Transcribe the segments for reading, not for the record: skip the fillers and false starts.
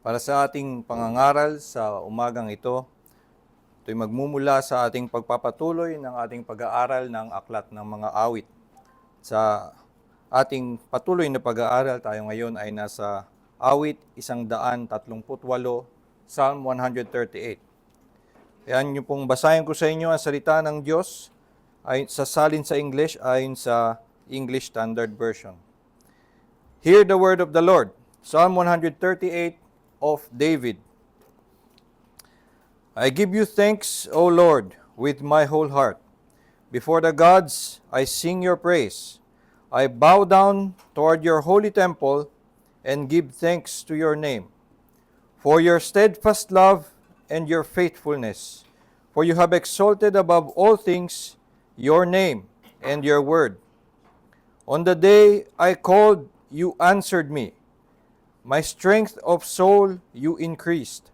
Para sa ating pangangaral sa umagang ito, ito'y magmumula sa ating pagpapatuloy ng ating pag-aaral ng aklat ng mga awit. Sa ating patuloy na pag-aaral, tayo ngayon ay nasa awit 138, Psalm 138. Yan yung pong basahin ko sa inyo ang salita ng Diyos ay sasalin sa English ayon sa English Standard Version. Hear the word of the Lord. Psalm 138 of David. I give you thanks, O Lord, with my whole heart. Before the gods, I sing your praise. I bow down toward your holy temple and give thanks to your name. For your steadfast love and your faithfulness, for you have exalted above all things your name and your word. On the day I called, you answered me. My strength of soul you increased.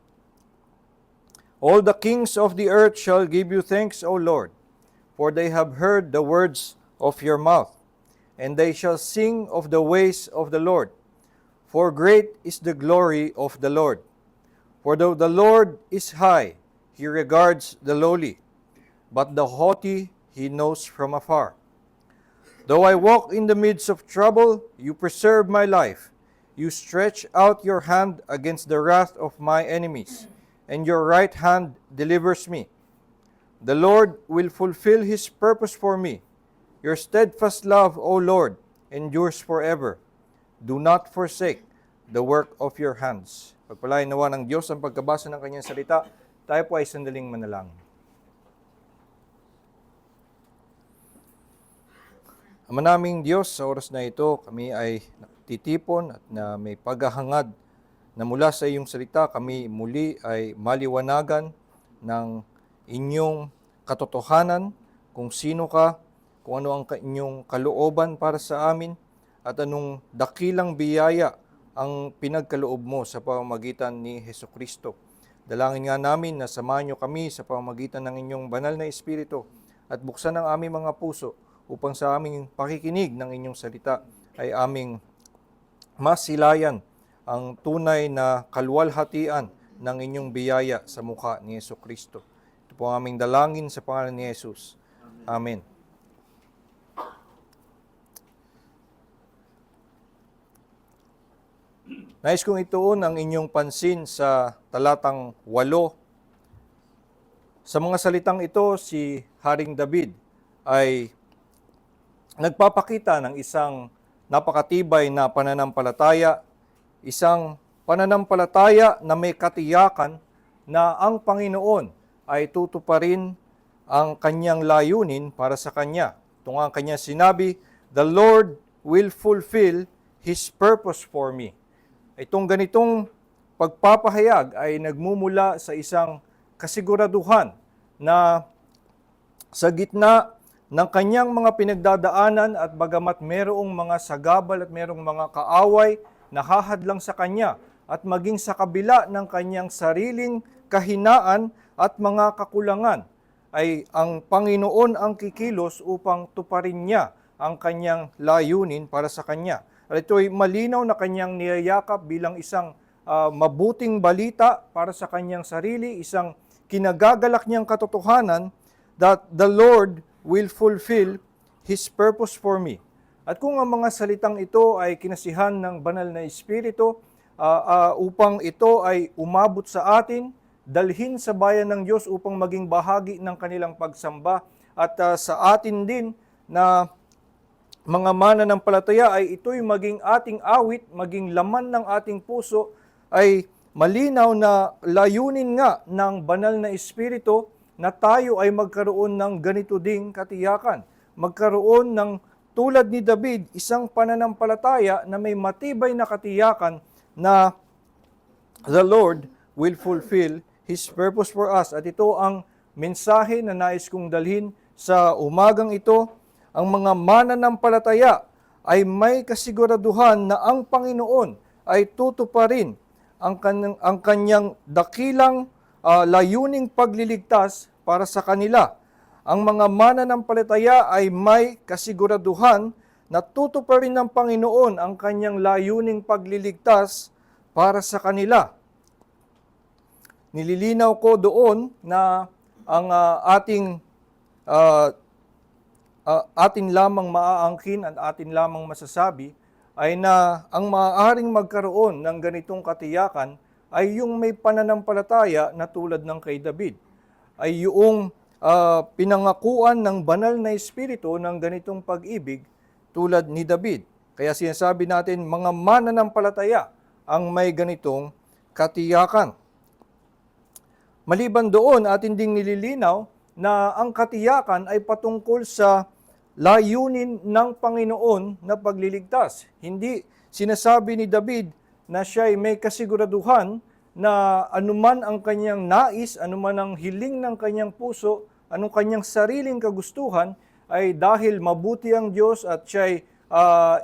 All the kings of the earth shall give you thanks, O Lord, for they have heard the words of your mouth, and they shall sing of the ways of the Lord. For great is the glory of the Lord. For though the Lord is high, he regards the lowly, but the haughty he knows from afar. Though I walk in the midst of trouble, you preserve my life. You stretch out your hand against the wrath of my enemies, and your right hand delivers me. The Lord will fulfill his purpose for me. Your steadfast love, O Lord, endures forever. Do not forsake the work of your hands. Pagpalain nawa ng Diyos ang pagkabasa ng kanyang salita. Tayo po ay sandaling manalangin. Ama naming Diyos, sa oras na ito, kami ay titipon at na may paghahangad na mula sa iyong salita, kami muli ay maliwanagan ng inyong katotohanan, kung sino ka, kung ano ang inyong kalooban para sa amin, at anong dakilang biyaya ang pinagkaloob mo sa pamamagitan ni Hesukristo. Dalangin nga namin na samahan niyo kami sa pamamagitan ng inyong banal na Espiritu at buksan ang aming mga puso upang sa aming pakikinig ng inyong salita ay aming masilayan ang tunay na kaluwalhatian ng inyong biyaya sa mukha ni Hesukristo. Ito po ang aming dalangin sa pangalan ni Jesus. Amen. Nais kong ituon ang inyong pansin sa talatang 8. Sa mga salitang ito, si Haring David ay nagpapakita ng isang napakatibay na pananampalataya, isang pananampalataya na may katiyakan na ang Panginoon ay tutuparin ang kanyang layunin para sa kanya. Ito nga ang kanya sinabi, "The Lord will fulfill His purpose for me." Itong ganitong pagpapahayag ay nagmumula sa isang kasiguraduhan na sa gitna ng kanyang mga pinagdadaanan at bagamat merong mga sagabal at merong mga kaaway na hahadlang sa kanya at maging sa kabila ng kanyang sariling kahinaan at mga kakulangan, ay ang Panginoon ang kikilos upang tuparin niya ang kanyang layunin para sa kanya. At ito'y malinaw na kanyang niyayakap bilang isang mabuting balita para sa kanyang sarili, isang kinagagalak niyang katotohanan that the Lord will fulfill His purpose for me. At kung ang mga salitang ito ay kinasihan ng banal na Espiritu upang ito ay umabot sa atin, dalhin sa bayan ng Diyos upang maging bahagi ng kanilang pagsamba at sa atin din na mga mananampalataya ay ito'y maging ating awit, maging laman ng ating puso, ay malinaw na layunin nga ng banal na Espiritu na tayo ay magkaroon ng ganito ding katiyakan. Magkaroon ng tulad ni David, isang pananampalataya na may matibay na katiyakan na the Lord will fulfill His purpose for us. At ito ang mensahe na nais kong dalhin sa umagang ito. Ang mga mananampalataya ay may kasiguraduhan na ang Panginoon ay tutuparin ang kanyang dakilang layuning pagliligtas para sa kanila. Ang mga mananampalataya ay may kasiguraduhan na tutuparin ng Panginoon ang kanyang layuning pagliligtas para sa kanila. nililinaw ko doon na ang atin lamang maaangkin at atin lamang masasabi ay na ang maaaring magkaroon ng ganitong katiyakan ay yung may pananampalataya na tulad ng kay David. Ay yung pinangakuan ng banal na espiritu ng ganitong pag-ibig tulad ni David. Kaya sinasabi natin, mga mananampalataya ang may ganitong katiyakan. Maliban doon, atin ding nililinaw na ang katiyakan ay patungkol sa layunin ng Panginoon na pagliligtas. Hindi sinasabi ni David na siya ay may kasiguraduhan na anuman ang kanyang nais, anuman ang hiling ng kanyang puso, anong kanyang sariling kagustuhan, ay dahil mabuti ang Diyos at siya ay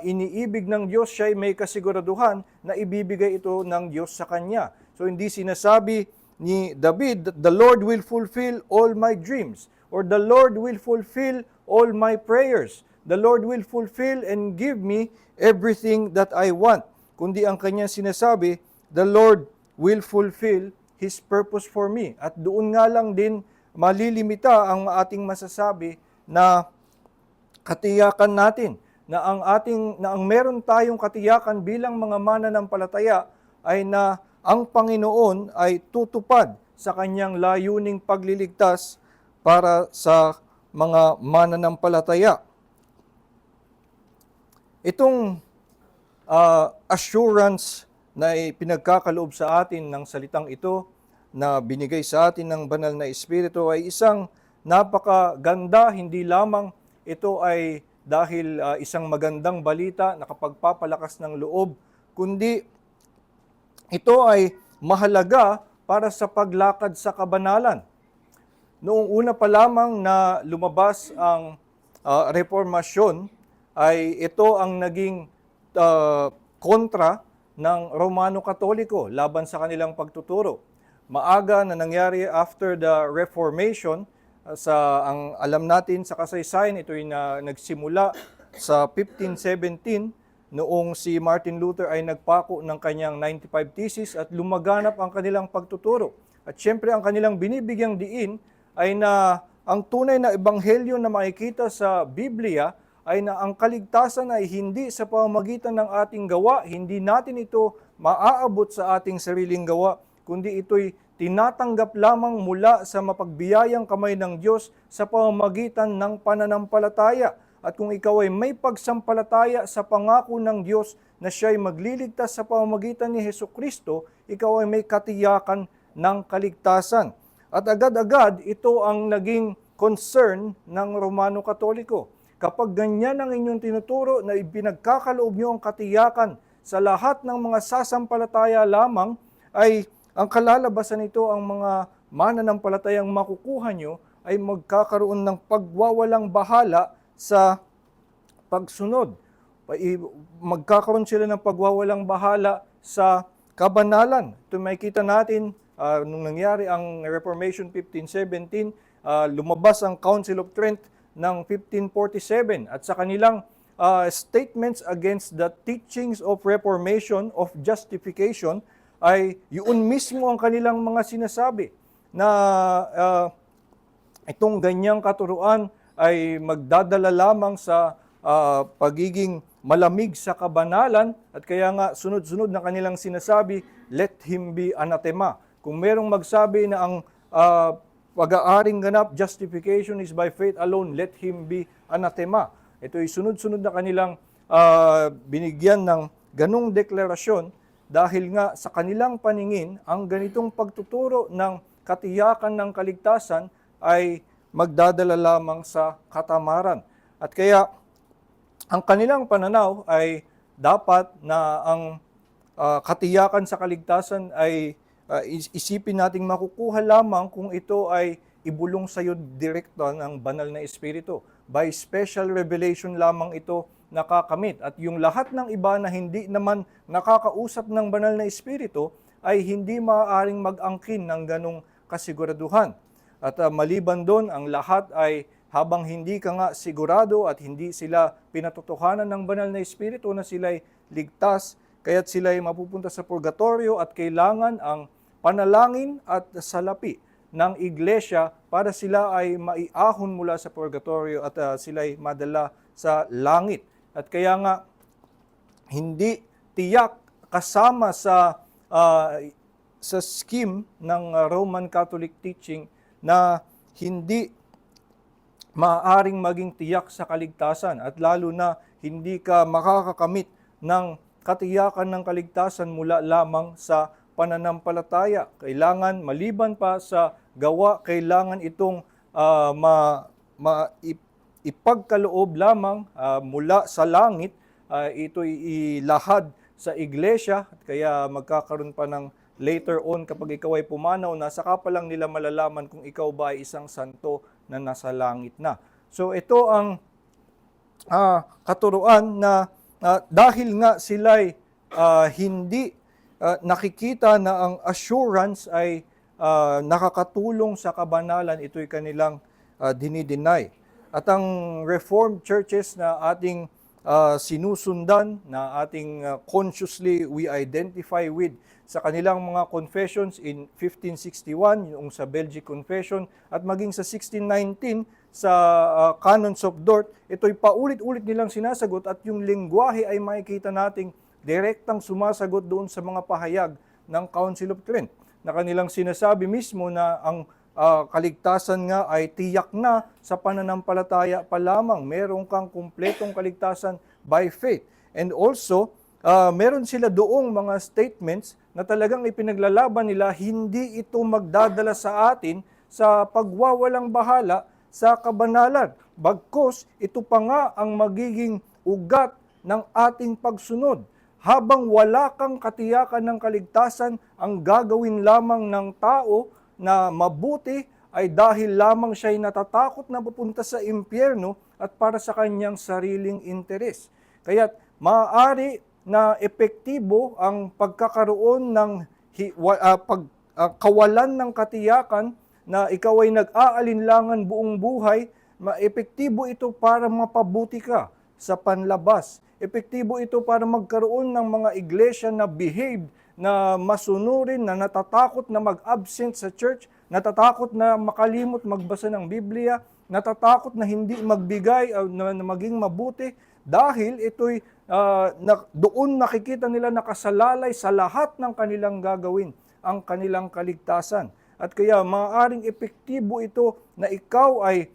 iniibig ng Diyos, siya ay may kasiguraduhan na ibibigay ito ng Diyos sa kanya. So hindi sinasabi ni David that the Lord will fulfill all my dreams or the Lord will fulfill all my prayers. The Lord will fulfill and give me everything that I want. Kundi ang kanyang sinasabi, the Lord will fulfill His purpose for me. At doon nga lang din malilimita ang ating masasabi na katiyakan natin na ang meron tayong katiyakan bilang mga mananampalataya ay na ang Panginoon ay tutupad sa kanyang layuning pagliligtas para sa mga mananampalataya. Itong assurance na pinagkakaloob sa atin ng salitang ito na binigay sa atin ng banal na Espiritu ay isang napakaganda. Hindi lamang ito ay dahil isang magandang balita na kapagpapalakas ng loob, kundi ito ay mahalaga para sa paglakad sa kabanalan. Noong una pa lamang na lumabas ang reformasyon, ay ito ang naging kontra ng Romano Katoliko laban sa kanilang pagtuturo. Maaga na nangyari after the Reformation, ang alam natin sa kasaysayan, ito ay nagsimula sa 1517, noong si Martin Luther ay nagpako ng kanyang 95 Theses at lumaganap ang kanilang pagtuturo. At syempre ang kanilang binibigyang diin ay na ang tunay na ebanghelyo na makikita sa Biblia ay na ang kaligtasan ay hindi sa pamamagitan ng ating gawa, hindi natin ito maaabot sa ating sariling gawa, kundi ito'y tinatanggap lamang mula sa mapagbiyayang kamay ng Diyos sa pamamagitan ng pananampalataya. At kung ikaw ay may pagsampalataya sa pangako ng Diyos na siya ay magliligtas sa pamamagitan ni Hesukristo, ikaw ay may katiyakan ng kaligtasan. At agad-agad ito ang naging concern ng Romano Katoliko. Kapag ganyan ang inyong tinuturo na ipinagkakaloob nyo ang katiyakan sa lahat ng mga sasampalataya lamang, ay ang kalalabasan nito ang mga mananampalatayang makukuha nyo ay magkakaroon ng pagwawalang bahala sa pagsunod. Magkakaroon sila ng pagwawalang bahala sa kabanalan. Ito makikita natin nung nangyari ang Reformation 1517, lumabas ang Council of Trent ng 1547 at sa kanilang statements against the teachings of Reformation of justification ay yun mismo ang kanilang mga sinasabi na itong ganyang katuruan ay magdadala lamang sa pagiging malamig sa kabanalan at kaya nga sunod-sunod na kanilang sinasabi, let him be anathema. Kung merong magsabi na ang pag-aaring ganap, justification is by faith alone, let him be anathema. Ito ay sunod-sunod na kanilang binigyan ng ganong deklarasyon dahil nga sa kanilang paningin, ang ganitong pagtuturo ng katiyakan ng kaligtasan ay magdadala lamang sa katamaran. At kaya, ang kanilang pananaw ay dapat na ang katiyakan sa kaligtasan ay isipin nating makukuha lamang kung ito ay ibulong sa iyo direkta ng banal na Espiritu. By special revelation lamang ito nakakamit. At yung lahat ng iba na hindi naman nakakausap ng banal na Espiritu ay hindi maaaring mag-angkin ng ganong kasiguraduhan. At maliban doon, ang lahat ay habang hindi ka nga sigurado at hindi sila pinatotohanan ng banal na Espiritu na sila'y ligtas, kaya't sila'y mapupunta sa purgatorio at kailangan ang panalangin at salapi ng iglesia para sila ay maiahon mula sa purgatorio at sila ay madala sa langit. At kaya nga, hindi tiyak kasama sa scheme ng Roman Catholic teaching na hindi maaaring maging tiyak sa kaligtasan at lalo na hindi ka makakakamit ng katiyakan ng kaligtasan mula lamang sa pananampalataya. Kailangan, maliban pa sa gawa, kailangan itong ipagkaloob lamang mula sa langit. Ito'y ilahad sa iglesia, at kaya magkakaroon pa ng later on kapag ikaw ay pumanaw na, saka pa lang nila malalaman kung ikaw ba ay isang santo na nasa langit na. So ito ang katuruan na dahil nga sila'y hindi nakikita na ang assurance ay nakakatulong sa kabanalan, ito'y kanilang dinideny. At ang Reformed churches na ating sinusundan, na ating consciously we identify with sa kanilang mga confessions in 1561, yung sa Belgic Confession, at maging sa 1619 sa Canons of Dort, ito'y paulit-ulit nilang sinasagot at yung lengguwahe ay makikita nating direktang sumasagot doon sa mga pahayag ng Council of Trent, na kanilang sinasabi mismo na ang kaligtasan nga ay tiyak na sa pananampalataya pa lamang. Meron kang kumpletong kaligtasan by faith. And also, meron sila doong mga statements na talagang ipinaglalaban nila, hindi ito magdadala sa atin sa pagwawalang bahala sa kabanalan. Bagkus, ito pa nga ang magiging ugat ng ating pagsunod. Habang wala kang katiyakan ng kaligtasan, ang gagawin lamang ng tao na mabuti ay dahil lamang siya'y natatakot na pupunta sa impyerno at para sa kanyang sariling interes. Kaya't maaari na epektibo ang pagkakaroon ng kawalan ng katiyakan na ikaw ay nag-aalinlangan buong buhay. Epektibo ito para mapabuti ka sa panlabas. Epektibo ito para magkaroon ng mga iglesia na behave, na masunurin, na natatakot na mag-absent sa church, natatakot na makalimot magbasa ng Biblia, natatakot na hindi magbigay, na maging mabuti, dahil ito'y doon nakikita nila nakasalalay sa lahat ng kanilang gagawin, ang kanilang kaligtasan. At kaya maaaring epektibo ito na ikaw ay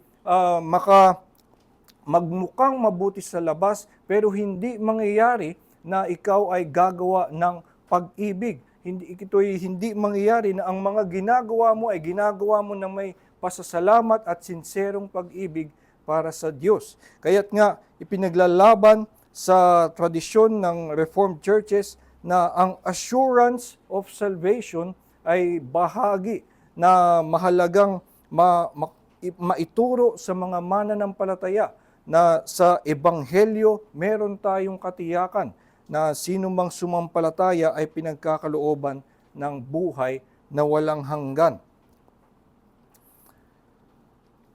magmukhang mabuti sa labas, pero hindi mangyayari na ikaw ay gagawa ng pag-ibig. Ito'y hindi mangyayari na ang mga ginagawa mo ay ginagawa mo ng may pasasalamat at sinserong pag-ibig para sa Diyos. Kaya't nga ipinaglalaban sa tradisyon ng Reformed churches na ang assurance of salvation ay bahagi na mahalagang maituro sa mga mananampalataya na sa Ebanghelyo meron tayong katiyakan na sino mang sumampalataya ay pinagkakalooban ng buhay na walang hanggan.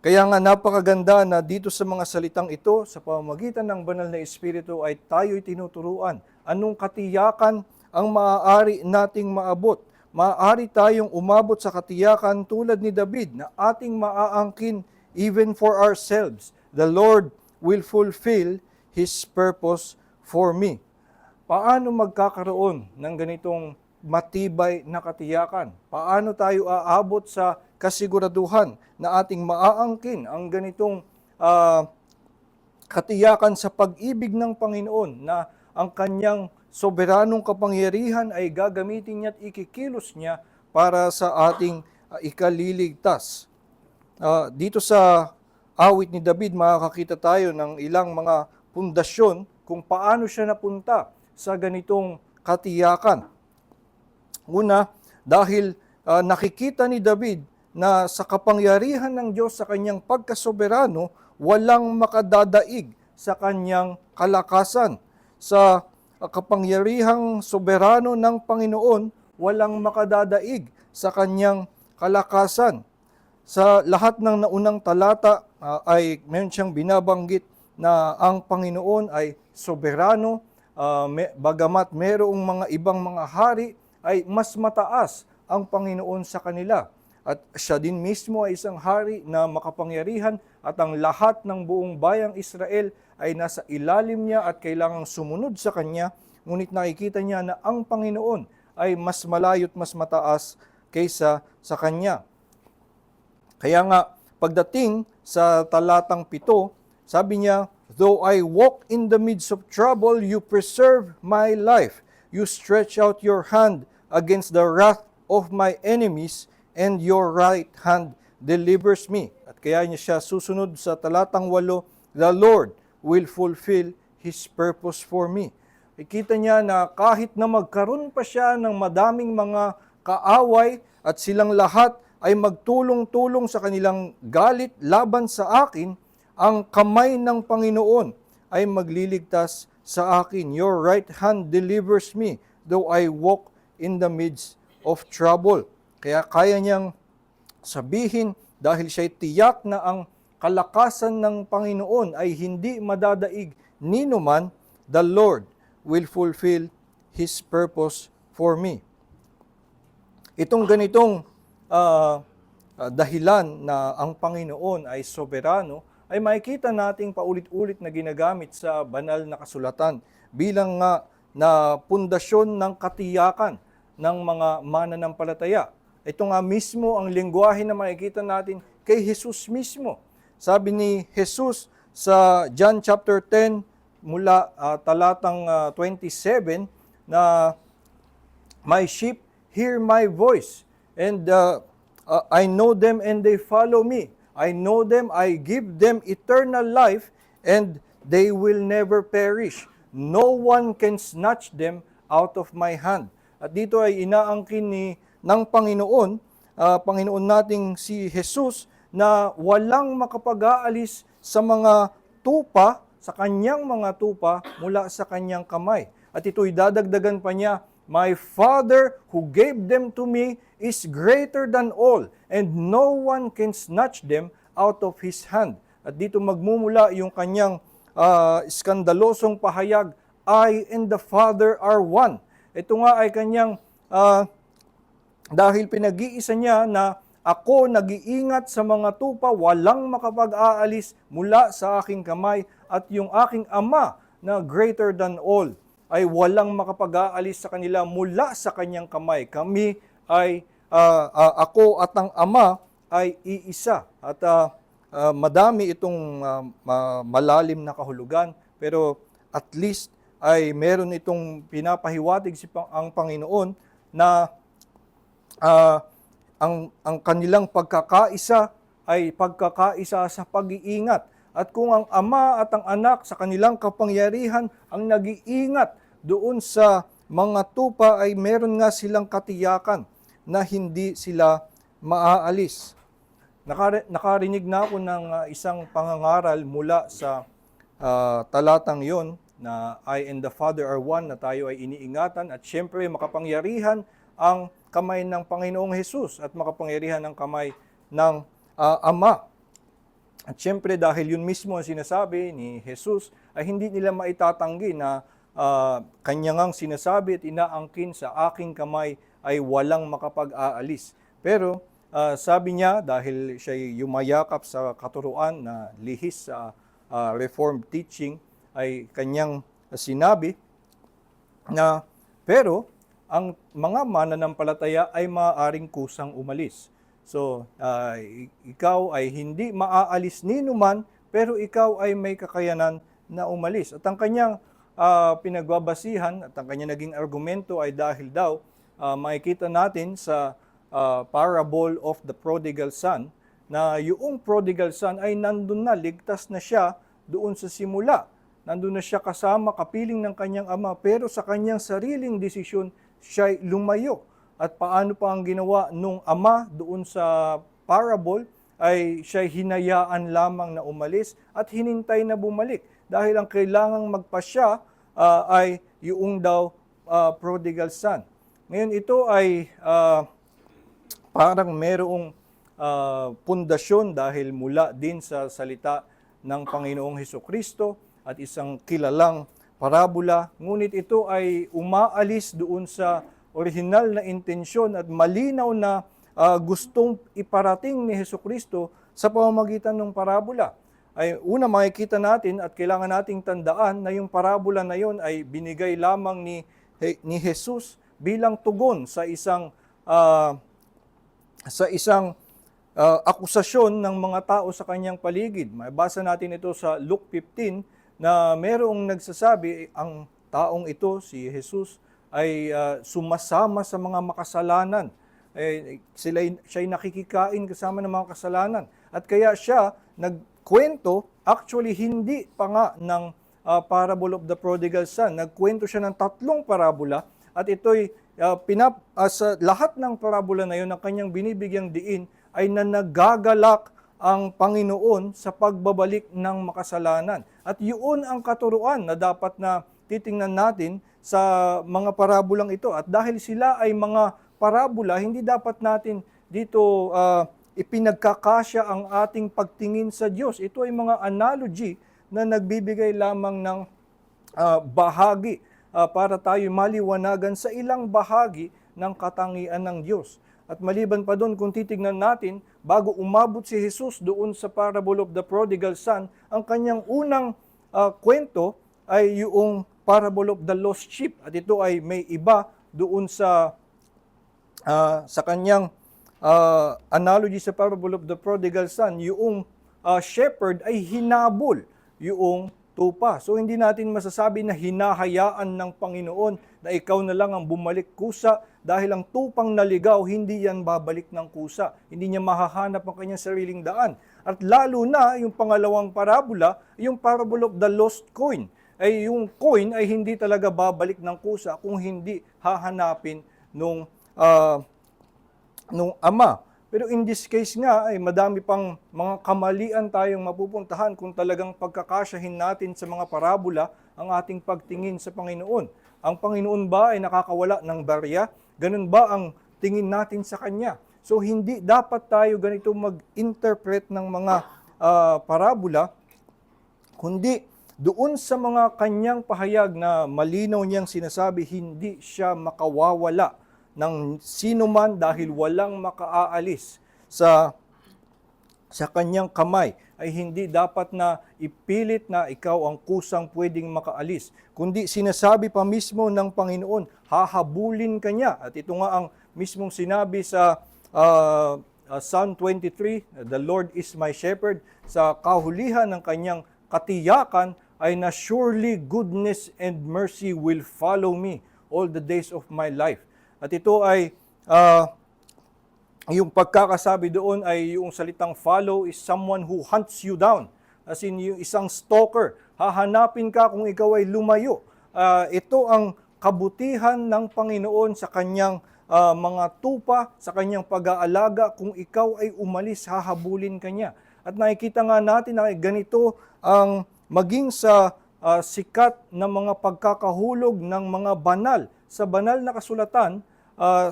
Kaya nga napakaganda na dito sa mga salitang ito, sa pamamagitan ng banal na Espiritu ay tayo'y tinuturuan. Anong katiyakan ang maaari nating maabot? Maaari tayong umabot sa katiyakan tulad ni David na ating maaangkin even for ourselves. The Lord will fulfill His purpose for me. Paano magkakaroon ng ganitong matibay na katiyakan? Paano tayo aabot sa kasiguraduhan na ating maaangkin ang ganitong katiyakan sa pag-ibig ng Panginoon na ang kanyang soberanong kapangyarihan ay gagamitin niya at ikikilos niya para sa ating ikaliligtas. Dito sa awit ni David, makakakita tayo ng ilang mga pundasyon kung paano siya napunta sa ganitong katiyakan. Una, dahil nakikita ni David na sa kapangyarihan ng Diyos sa kanyang pagkasoberano, walang makadadaig sa kanyang kalakasan. Sa kapangyarihang soberano ng Panginoon, walang makadadaig sa kanyang kalakasan. Sa lahat ng naunang talata ay meron siyang binabanggit na ang Panginoon ay soberano, bagamat merong mga ibang mga hari ay mas mataas ang Panginoon sa kanila. At siya din mismo ay isang hari na makapangyarihan at ang lahat ng buong bayang Israel ay nasa ilalim niya at kailangang sumunod sa kanya. Ngunit nakikita niya na ang Panginoon ay mas malayo at mas mataas kaysa sa kanya. Kaya nga, pagdating sa talatang 7, sabi niya, "Though I walk in the midst of trouble, you preserve my life. You stretch out your hand against the wrath of my enemies, and your right hand delivers me." At kaya niya siya susunod sa talatang 8, "The Lord will fulfill His purpose for me." Ikita niya na kahit na magkaroon pa siya ng madaming mga kaaway at silang lahat ay magtulong-tulong sa kanilang galit laban sa akin, ang kamay ng Panginoon ay magliligtas sa akin. Your right hand delivers me, though I walk in the midst of trouble. Kaya kaya niyang sabihin, dahil siya'y tiyak na ang kalakasan ng Panginoon ay hindi madadaig ninuman, the Lord will fulfill His purpose for me. Itong ganitong dahilan na ang Panginoon ay soberano, ay makikita nating paulit-ulit na ginagamit sa banal na kasulatan bilang nga na pundasyon ng katiyakan ng mga mananampalataya. Ito nga mismo ang lengguwahe na makikita natin kay Jesus mismo. Sabi ni Jesus sa John chapter 10 mula talatang 27 na, "My sheep hear my voice, and I know them and they follow me. I know them, I give them eternal life, and they will never perish. No one can snatch them out of my hand." At dito ay inaangkin ng Panginoon, Panginoon nating si Jesus, na walang makapag-aalis sa mga tupa, sa kanyang mga tupa mula sa kanyang kamay. At ito'y dadagdagan pa niya, "My Father who gave them to me is greater than all, and no one can snatch them out of His hand." At dito magmumula yung kanyang iskandalosong pahayag, "I and the Father are one." Ito nga ay kanyang, dahil pinag-iisa niya na, "Ako nag-iingat sa mga tupa, walang makapag-aalis mula sa aking kamay, at yung aking Ama na greater than all ay walang makapag-aalis sa kanila mula sa kanyang kamay." Kami ay, ako at ang Ama ay iisa. At madami itong malalim na kahulugan, pero at least ay meron itong pinapahiwatig ang Panginoon na ang kanilang pagkakaisa ay pagkakaisa sa pag-iingat. At kung ang Ama at ang Anak sa kanilang kapangyarihan ang nag-iingat doon sa mga tupa, ay meron nga silang katiyakan na hindi sila maaalis. Nakarinig na ako ng isang pangangaral mula sa talatang yon na I and the Father are one, na tayo ay iniingatan, at syempre makapangyarihan ang kamay ng Panginoong Hesus at makapangyarihan ang kamay ng Ama. At syempre dahil yun mismo ang sinasabi ni Jesus, ay hindi nila maitatanggi na kanyang sinasabi at inaangkin, "Sa aking kamay ay walang makapag-aalis." Pero sabi niya, dahil siya yumayakap sa katuruan na lihis sa Reformed teaching, ay kanyang sinabi na, pero ang mga mananampalataya ay maaaring kusang umalis. So, ikaw ay hindi maaalis ninuman, pero ikaw ay may kakayanan na umalis. At ang kanyang pinagbabasihan at ang kanyang naging argumento ay dahil daw, makikita natin sa parable of the prodigal son, na yung prodigal son ay nandun na, ligtas na siya doon sa simula. Nandun na siya kasama, kapiling ng kanyang ama, pero sa kanyang sariling desisyon, siya'y lumayo. At paano pa ang ginawa nung ama doon sa parable, ay siya'y hinayaan lamang na umalis at hinintay na bumalik. Dahil ang kailangang magpasya ay yung daw prodigal son. Ngayon ito ay parang merong pundasyon dahil mula din sa salita ng Panginoong Hesukristo at isang kilalang parabola. Ngunit ito ay umaalis doon sa orihinal na intensyon at malinaw na gustong iparating ni Hesukristo sa pamamagitan ng parabola. Ay una makikita natin at kailangan nating tandaan na yung parabola na yon ay binigay lamang ni Jesus bilang tugon sa isang akusasyon ng mga tao sa kanyang paligid. Mabasa natin ito sa Luke 15 na merong nagsasabi ang taong ito, si Jesus, ay sumasama sa mga makasalanan. Siya'y nakikikain kasama ng mga kasalanan. At kaya siya nagkwento, actually hindi pa nga ng parable of the prodigal son. Nagkwento siya ng 3 parabola at ito'y sa lahat ng parabola na yun, ang kanyang binibigyang diin ay nagagalak ang Panginoon sa pagbabalik ng makasalanan. At yun ang katuruan na dapat na titingnan natin sa mga parabolang ito. At dahil sila ay mga parabola, hindi dapat natin dito ipinagkakasya ang ating pagtingin sa Diyos. Ito ay mga analogy na nagbibigay lamang ng bahagi para tayo maliwanagan sa ilang bahagi ng katangian ng Diyos. At maliban pa doon, kung titignan natin, bago umabot si Jesus doon sa parable of the prodigal son, ang kanyang unang kwento ay yung parable of the lost sheep. At ito ay may iba doon sa kanyang analogy sa parable of the prodigal son, yung shepherd ay hinabol yung tupa. So hindi natin masasabi na hinahayaan ng Panginoon na ikaw na lang ang bumalik kusa dahil ang tupang naligaw, hindi yan babalik ng kusa. Hindi niya mahahanap ang kanyang sariling daan. At lalo na yung pangalawang parabola, yung parable of the lost coin. Ay yung coin ay hindi talaga babalik ng kusa kung hindi hahanapin nung ama. Pero in this case nga, ay madami pang mga kamalian tayong mapupuntahan kung talagang pagkakasyahin natin sa mga parabola ang ating pagtingin sa Panginoon. Ang Panginoon ba ay nakakawala ng barya? Ganun ba ang tingin natin sa Kanya? So hindi dapat tayo ganito mag-interpret ng mga parabola, kundi doon sa mga Kanyang pahayag na malinaw niyang sinasabi, hindi siya makawawala ng sino man dahil walang makaaalis sa kanyang kamay, ay hindi dapat na ipilit na ikaw ang kusang pwedeng makaalis. Kundi sinasabi pa mismo ng Panginoon, hahabulin ka niya. At ito nga ang mismong sinabi sa Psalm 23, the Lord is my shepherd. Sa kahulihan ng kanyang katiyakan ay na surely goodness and mercy will follow me all the days of my life. At ito ay, yung pagkakasabi doon ay yung salitang follow is someone who hunts you down. As in, yung isang stalker, hahanapin ka kung ikaw ay lumayo. Ito ang kabutihan ng Panginoon sa kanyang mga tupa, sa kanyang pag-aalaga. Kung ikaw ay umalis, hahabulin ka niya. At nakikita nga natin na ganito ang maging sa sikat na mga pagkakahulog ng mga banal. Sa banal na kasulatan,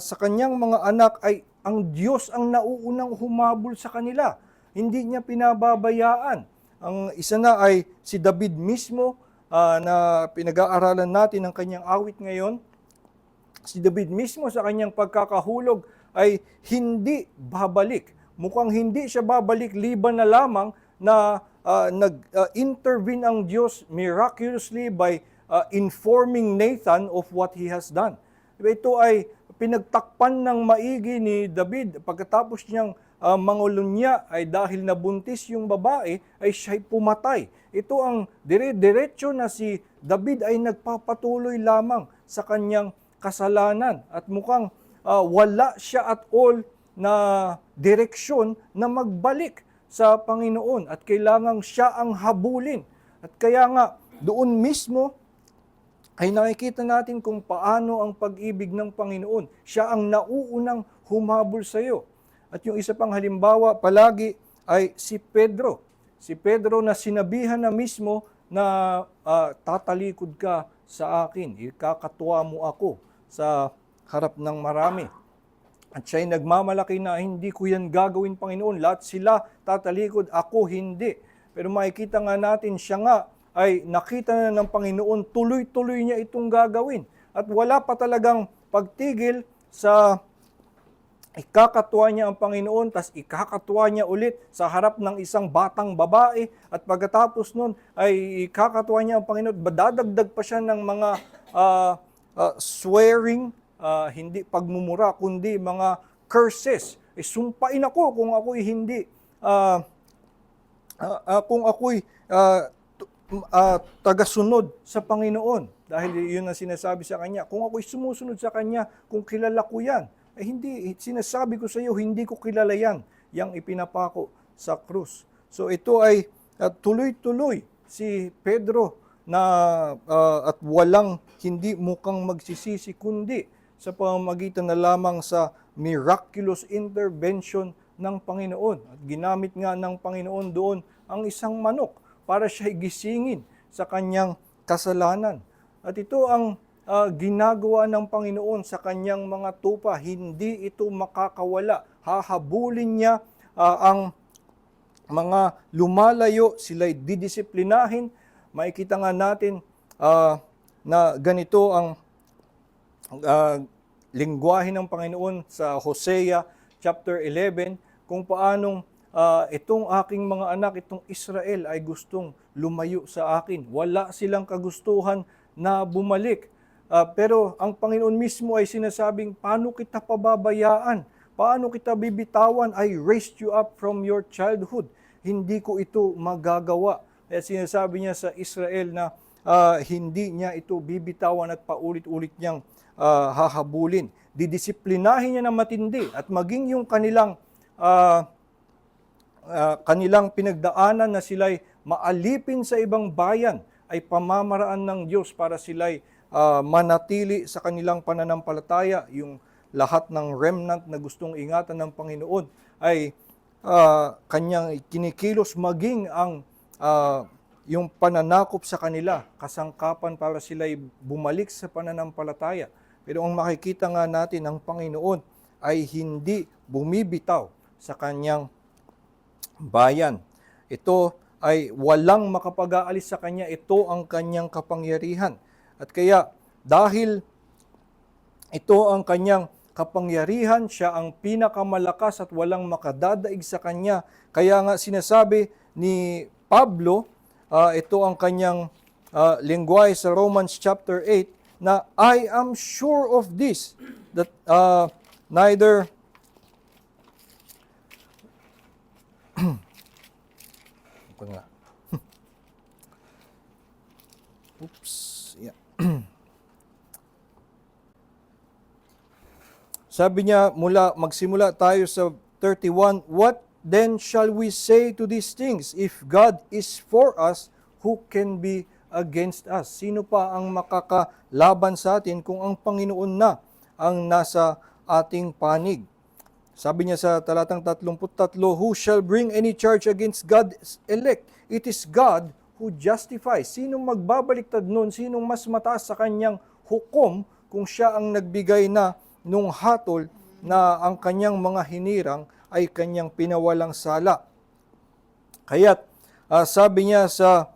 sa kanyang mga anak ay ang Diyos ang nauunang humabol sa kanila. Hindi niya pinababayaan. Ang isa na ay si David mismo na pinag-aaralan natin ang kanyang awit ngayon. Si David mismo sa kanyang pagkakahulog ay hindi babalik. Mukhang hindi siya babalik liban na lamang na nag-intervene ang Diyos miraculously by informing Nathan of what he has done. Ito ay pinagtakpan ng maigi ni David pagkatapos niyang mangulunya ay dahil nabuntis yung babae ay siya'y pumatay. Ito ang diretso na si David ay nagpapatuloy lamang sa kanyang kasalanan at mukhang wala siya at all na direksyon na magbalik sa Panginoon at kailangang siya ang habulin. At kaya nga doon mismo ay nakikita natin kung paano ang pag-ibig ng Panginoon. Siya ang nauunang humabol sa iyo. At yung isa pang halimbawa palagi ay si Pedro. Si Pedro na sinabihan na mismo na tatalikod ka sa akin, ikakatuwa mo ako sa harap ng marami. At siya'y nagmamalaki na hindi ko yan gagawin, Panginoon. Lahat sila tatalikod, ako hindi. Pero makikita nga natin siya nga ay nakita na ng Panginoon, tuloy-tuloy niya itong gagawin. At wala pa talagang pagtigil sa ikakatuwa niya ang Panginoon, tas ikakatuwa niya ulit sa harap ng isang batang babae, at pagkatapos nun ay ikakatuwa niya ang Panginoon, dadagdag pa siya ng mga swearing, hindi pagmumura, kundi mga curses. Sumpain ako kung ako'y hindi, kung ako'y tagasunod sa Panginoon. Dahil yun ang sinasabi sa kanya, kung ako'y sumusunod sa kanya, kung kilala ko yan, hindi, sinasabi ko sa iyo, hindi ko kilala yan, yang ipinapako sa krus. So ito ay tuloy-tuloy si Pedro na at walang hindi mukhang magsisisi, kundi sa pamamagitan na lamang sa miraculous intervention ng Panginoon. At ginamit nga ng Panginoon doon ang isang manok para siya gisingin sa kanyang kasalanan. At ito ang ginagawa ng Panginoon sa kanyang mga tupa. Hindi ito makakawala. Hahabulin niya ang mga lumalayo, sila'y didisiplinahin. Makikita nga natin na ganito ang lingwahe ng Panginoon sa Hosea chapter 11, kung paanong itong aking mga anak, itong Israel ay gustong lumayo sa akin. Wala silang kagustuhan na bumalik. Pero ang Panginoon mismo ay sinasabing, paano kita pababayaan? Paano kita bibitawan? I raised you up from your childhood. Hindi ko ito magagawa. Kaya sinasabi niya sa Israel na hindi niya ito bibitawan at paulit-ulit niyang hahabulin. Didisiplinahin niya na matindi at maging yung kanilang pinagdaanan na sila'y maalipin sa ibang bayan ay pamamaraan ng Diyos para sila'y manatili sa kanilang pananampalataya. Yung lahat ng remnant na gustong ingatan ng Panginoon ay kanyang kinikilos, maging ang yung pananakop sa kanila, kasangkapan para sila'y bumalik sa pananampalataya. Pero ang makikita nga natin, ang Panginoon ay hindi bumibitaw sa kanyang bayan. Ito ay walang makapag-aalis sa kanya. Ito ang kanyang kapangyarihan. At kaya, dahil ito ang kanyang kapangyarihan, siya ang pinakamalakas at walang makadadaig sa kanya. Kaya nga sinasabi ni Pablo, ito ang kanyang lingwahe sa Romans chapter 8, na I am sure of this, that neither oops, yeah. Sabi niya, magsimula tayo sa 31, what then shall we say to these things? If God is for us, who can be against us? Sino pa ang makakalaban sa atin kung ang Panginoon na ang nasa ating panig? Sabi niya sa talatang 33, who shall bring any charge against God's elect? It is God who justifies. Sinong magbabaliktad nun? Sinong mas mataas sa kanyang hukom kung siya ang nagbigay na nung hatol na ang kanyang mga hinirang ay kanyang pinawalang sala? Kaya't sabi niya sa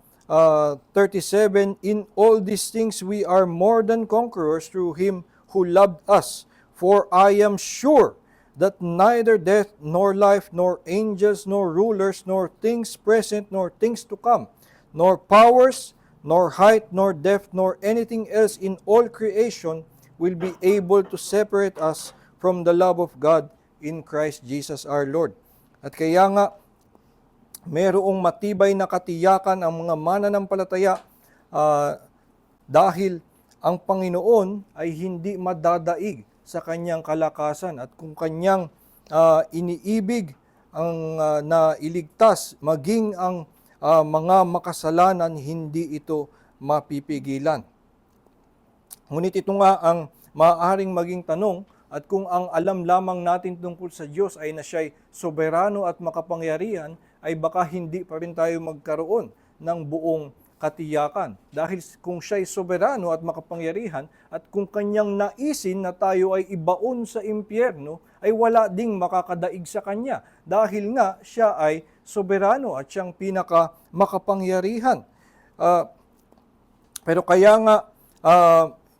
37, in all these things we are more than conquerors through Him who loved us. For I am sure that neither death, nor life, nor angels, nor rulers, nor things present, nor things to come, nor powers, nor height, nor depth, nor anything else in all creation will be able to separate us from the love of God in Christ Jesus our Lord. At kaya nga, merong matibay na katiyakan ang mga mananampalataya dahil ang Panginoon ay hindi madadaig sa kanyang kalakasan, at kung kanyang iniibig ang nailigtas, maging ang mga makasalanan, hindi ito mapipigilan. Ngunit ito nga ang maaaring maging tanong, at kung ang alam lamang natin tungkol sa Diyos ay na siya'y soberano at makapangyarihan, ay baka hindi pa rin tayo magkaroon ng buong katiyakan. Dahil kung siya'y soberano at makapangyarihan, at kung kanyang naisin na tayo ay ibaon sa impyerno, ay wala ding makakadaig sa kanya. Dahil nga siya ay soberano at siyang pinaka makapangyarihan. Pero kaya nga,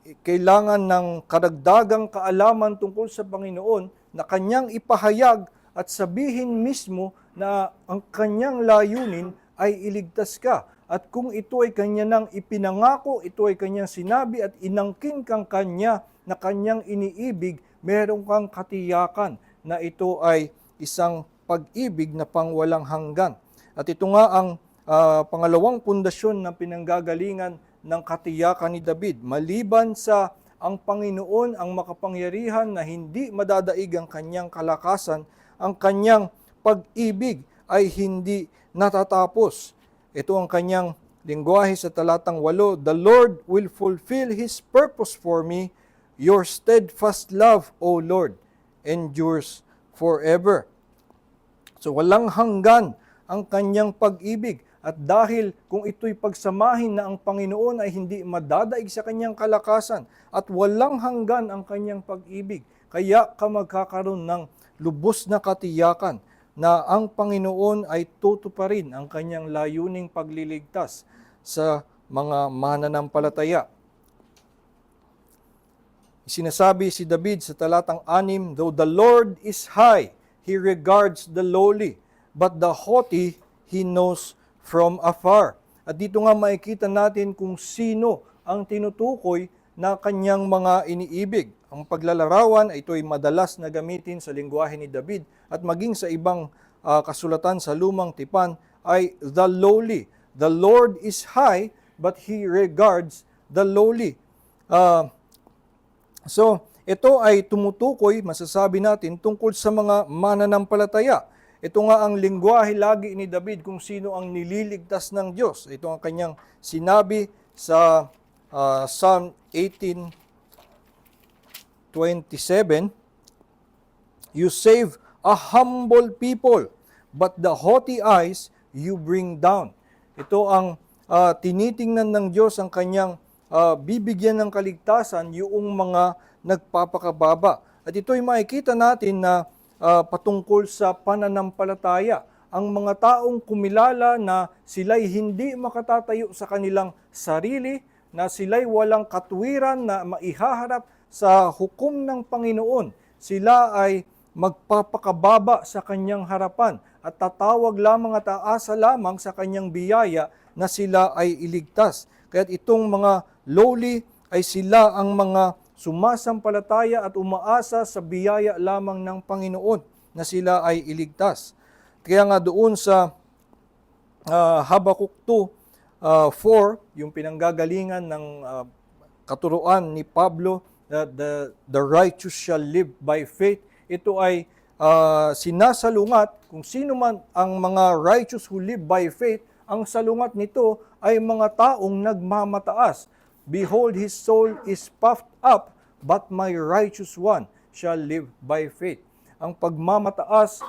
kailangan ng karagdagang kaalaman tungkol sa Panginoon na kanyang ipahayag at sabihin mismo na ang kanyang layunin ay iligtas ka. At kung ito ay kanya nang ipinangako, ito ay kanyang sinabi at inangkin kang kanya na kanyang iniibig, meron kang katiyakan na ito ay isang pag-ibig na pangwalang hanggan. At ito nga ang pangalawang pundasyon na pinanggagalingan ng katiyakan ni David. Maliban sa ang Panginoon ang makapangyarihan na hindi madadaig ang kanyang kalakasan, ang kanyang pag-ibig ay hindi natatapos. Ito ang kanyang lingwahe sa talatang 8, "The Lord will fulfill His purpose for me. Your steadfast love, O Lord, endures forever." So walang hanggan ang kanyang pag-ibig. At dahil kung ito'y pagsamahin na ang Panginoon ay hindi madadaig sa kanyang kalakasan at walang hanggan ang kanyang pag-ibig, kaya ka magkakaroon ng lubos na katiyakan na ang Panginoon ay tutuparin ang kanyang layuning pagliligtas sa mga mananampalataya. Sinasabi si David sa talatang 6, "Though the Lord is high, He regards the lowly, but the haughty He knows from afar." At dito nga makikita natin kung sino ang tinutukoy na kanyang mga iniibig. Ang paglalarawan ay ito'y madalas na gamitin sa lingwahe ni David at maging sa ibang kasulatan sa Lumang Tipan ay the lowly. The Lord is high, but He regards the lowly. So, ito ay tumutukoy, masasabi natin, tungkol sa mga mananampalataya. Ito nga ang lingwahe lagi ni David kung sino ang nililigtas ng Diyos. Ito ang kanyang sinabi sa Psalm 18:27, "You save a humble people, but the haughty eyes you bring down." Ito ang tinitingnan ng Diyos, ang kanyang bibigyan ng kaligtasan yung mga nagpapakababa. At ito'y makikita natin na patungkol sa pananampalataya. Ang mga taong kumilala na sila'y hindi makatatayo sa kanilang sarili, na sila'y walang katuwiran na maihaharap sa hukom ng Panginoon, sila ay magpapakababa sa kanyang harapan at tatawag lamang at aasa lamang sa kanyang biyaya na sila ay iligtas. Kaya't itong mga lowly ay sila ang mga sumasampalataya at umaasa sa biyaya lamang ng Panginoon na sila ay iligtas. Kaya nga doon sa Habakuk 2:4, yung pinanggagalingan ng katuruan ni Pablo, the righteous shall live by faith, ito ay sinasalungat kung sino man ang mga righteous who live by faith, ang salungat nito ay mga taong nagmamataas. "Behold, his soul is puffed up, but my righteous one shall live by faith." Ang pagmamataas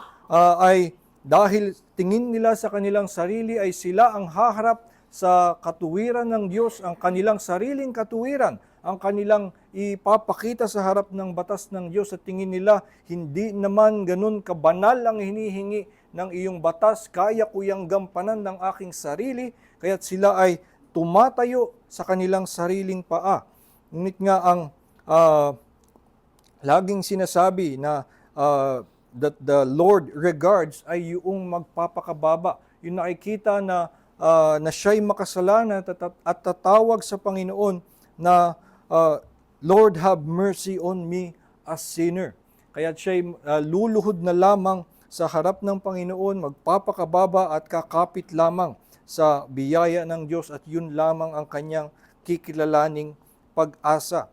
ay dahil tingin nila sa kanilang sarili ay sila ang haharap sa katuwiran ng Diyos, ang kanilang sariling katuwiran, ang kanilang ipapakita sa harap ng batas ng Diyos, at tingin nila hindi naman ganun kabanal ang hinihingi ng iyong batas, kaya ko yang gampanan ng aking sarili, kaya't sila ay tumatayo sa kanilang sariling paa. Ngunit nga ang laging sinasabi na that the Lord regards ay yung magpapakababa. Yung nakikita na siya'y makasalanan at tatawag sa Panginoon na "Lord, have mercy on me, a sinner." Kaya siya'y luluhod na lamang sa harap ng Panginoon, magpapakababa at kakapit lamang sa biyaya ng Diyos, at yun lamang ang kanyang kikilalaning pag-asa.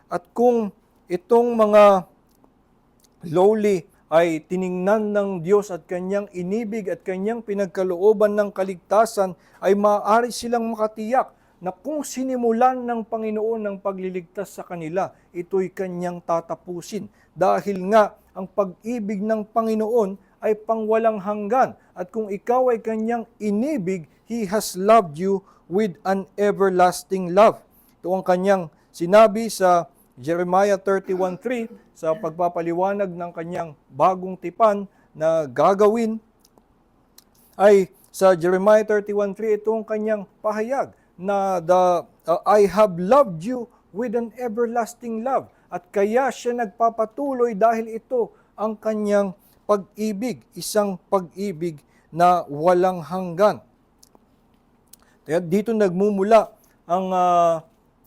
At kung itong mga lowly ay tiningnan ng Diyos at kanyang inibig at kanyang pinagkalooban ng kaligtasan, ay maaari silang makatiyak na kung sinimulan ng Panginoon ng pagliligtas sa kanila, ito'y kanyang tatapusin. Dahil nga, ang pag-ibig ng Panginoon ay pangwalang hanggan. At kung ikaw ay kanyang inibig, He has loved you with an everlasting love. Ito ang kanyang sinabi sa Jeremiah 31:3 sa pagpapaliwanag ng kanyang bagong tipan na gagawin, ay sa Jeremiah 31:3 ito ang kanyang pahayag na I have loved you with an everlasting love. At kaya siya nagpapatuloy dahil ito ang kanyang pag-ibig, isang pag-ibig na walang hanggan. Kaya dito nagmumula ang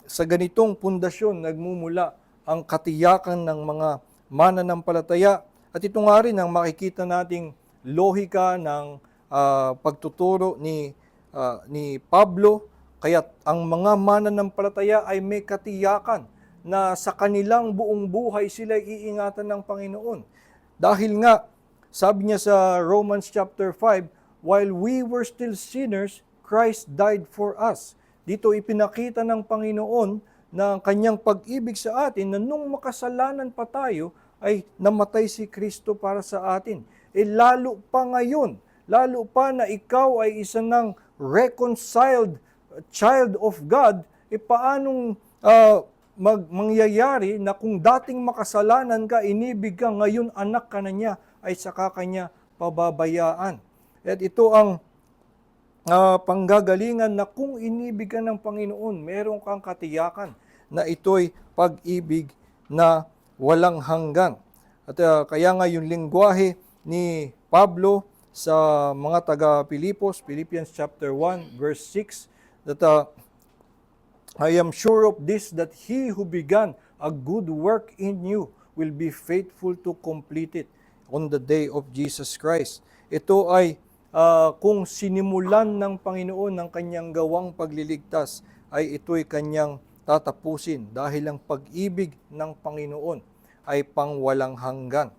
sa ganitong pundasyon, nagmumula ang katiyakan ng mga mananampalataya. At ito nga rin ang makikita nating lohika ng pagtuturo ni Pablo. Kaya ang mga mananampalataya ay may katiyakan na sa kanilang buong buhay sila iingatan ng Panginoon. Dahil nga, sabi niya sa Romans chapter 5, while we were still sinners, Christ died for us. Dito ipinakita ng Panginoon na ang kanyang pag-ibig sa atin na nung makasalanan pa tayo ay namatay si Kristo para sa atin. Lalo pa ngayon, lalo pa na ikaw ay isa ng reconciled child of God, paanong mangyayari na kung dating makasalanan ka, inibig ka, ngayon anak ka na niya, ay saka kanya pababayaan. At ito ang panggagalingan na kung inibig ka ng Panginoon, meron kang katiyakan na ito'y pag-ibig na walang hanggan. At kaya nga yung lingwahe ni Pablo sa mga taga-Pilipos, Philippians chapter 1, verse 6, that I am sure of this, that he who began a good work in you will be faithful to complete it on the day of Jesus Christ. Ito ay kung sinimulan ng Panginoon ng kanyang gawang pagliligtas, ay ito'y kanyang tatapusin dahil ang pag-ibig ng Panginoon ay pangwalang hanggan.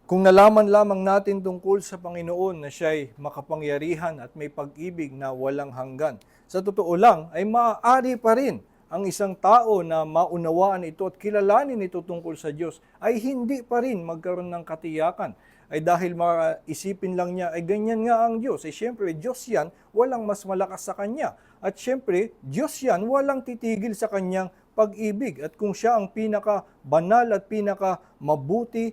Kung nalaman lamang natin tungkol sa Panginoon na siya'y makapangyarihan at may pag-ibig na walang hanggan, sa totoo lang ay maaari pa rin ang isang tao na maunawaan ito at kilalanin ito tungkol sa Diyos ay hindi pa rin magkaroon ng katiyakan. Ay dahil maisipin lang niya, ay ganyan nga ang Diyos. Ay syempre, Diyos yan, walang mas malakas sa Kanya. At syempre, Diyos yan, walang titigil sa Kanyang pag-ibig. At kung siya ang pinaka-banal at pinaka-mabuti,